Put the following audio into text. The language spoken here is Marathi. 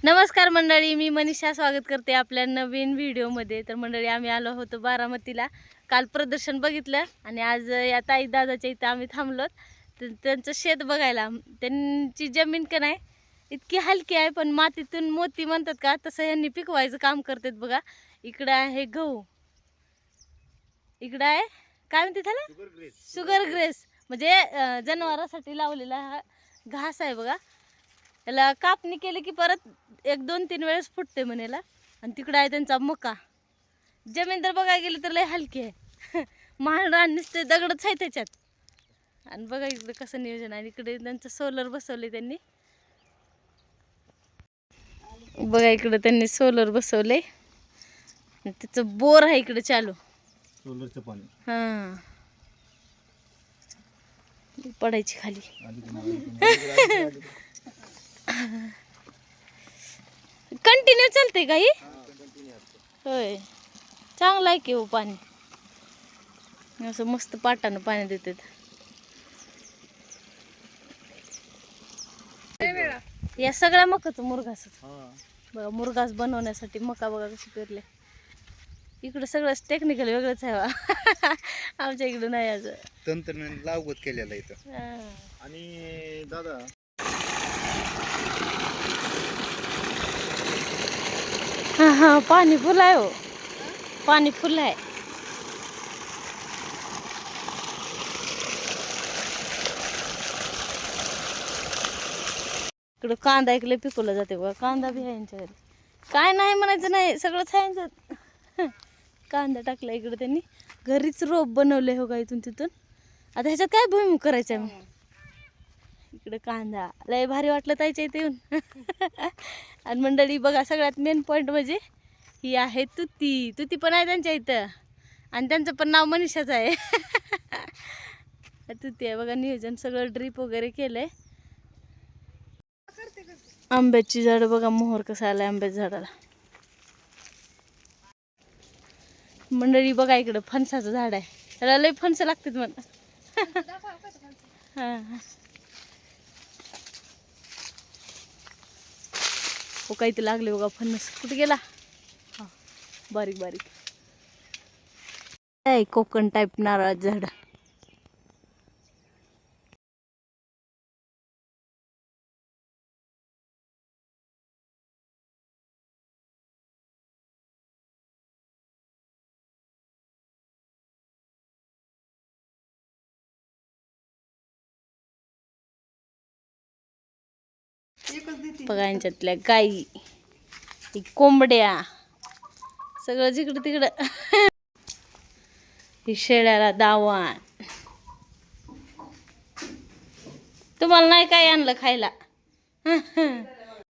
नमस्कार मंडळी, मी मनीषा स्वागत करते आपल्या नवीन व्हिडिओमध्ये. तर मंडळी, आम्ही आलो होतो बारामतीला. काल प्रदर्शन बघितलं आणि आज या ताई दादाच्या इथं आम्ही थांबलोत. तर त्यांचं शेत बघायला. त्यांची जमीन का नाही इतकी हलकी आहे, पण मातीतून मोती म्हणतात का तसं यांनी पिकवायचं काम करतात बघा. इकडं आहे गहू, इकडं आहे काय म्हणते त्याला, शुगर ग्रेस, म्हणजे जनावरांसाठी लावलेला हा घास आहे बघा. याला कापणी केली की परत 1-2-3 वेळेस फुटते म्हणाला. आणि तिकडं आहे त्यांचा मका. जमीन तर बघायला गेली तर लय हलकी आहे. महान रान नुसते दगडच आहे त्याच्यात. आणि बघा इकडे कसं नियोजन आहे. इकडे त्यांचं सोलर बसवले त्यांनी. बघा इकडे त्यांनी सोलर बसवले. त्याचं बोर आहे इकडे चालू, सोलरचं पाणी हां पडायची खाली. कंटिन्यू चालते काही, होय. चांगलं आहे की हो पाणी, असं मस्त पाटानं पाणी देतात. या सगळ्या मकाचं मुरघास बघा, मुरघास बनवण्यासाठी मका बघा कशी पेरले. इकडं सगळंच टेक्निकल वेगळंच आहे बा. आमच्या इकडं नाही असं तंत्रज्ञान लागवड केलेलं इथं. हां. आणि दादा हां पाणी फुल आहे हो, पाणी फुल आहे. इकडं कांदा इकडे पिकवला जाते बघा. कांदा बी आहे यांच्या घरी, काय नाही म्हणायचं नाही, सगळंच आहे यांच्यात. कांदा टाकला इकडे त्यांनी, घरीच रोप बनवले हो का इथून तिथून. आता ह्याच्यात काय भुईमुग करायचं आहे मग. इकडे कांदा लय भारी वाटलं ताईच्या इथे येऊन. आणि मंडळी बघा, सगळ्यात मेन पॉईंट म्हणजे ही आहे तुती. तुती पण आहे त्यांच्या इथं, आणि त्यांचं पण नाव मनीषाच आहे. तुती आहे बघा. नियोजन सगळं ड्रीप वगैरे केलंय. आंब्याची झाडं बघा, मोहर कसं आलाय आंब्याच्या झाडाला. मंडळी बघा इकडं फणसाचं झाड आहे, त्याला लय फणस लागतात मला. हां हां हो, काही ते लागले बघा फणस. कुठे गेला, हा बारीक बारीक आहे, कोकण टाईप नारळाचं झाड. बघा यांच्यातल्या गाई, कोंबड्या, सगळं जिकडं तिकडं. ही शेळ्याला दावण. तुम्हाला नाही काय आणलं खायला.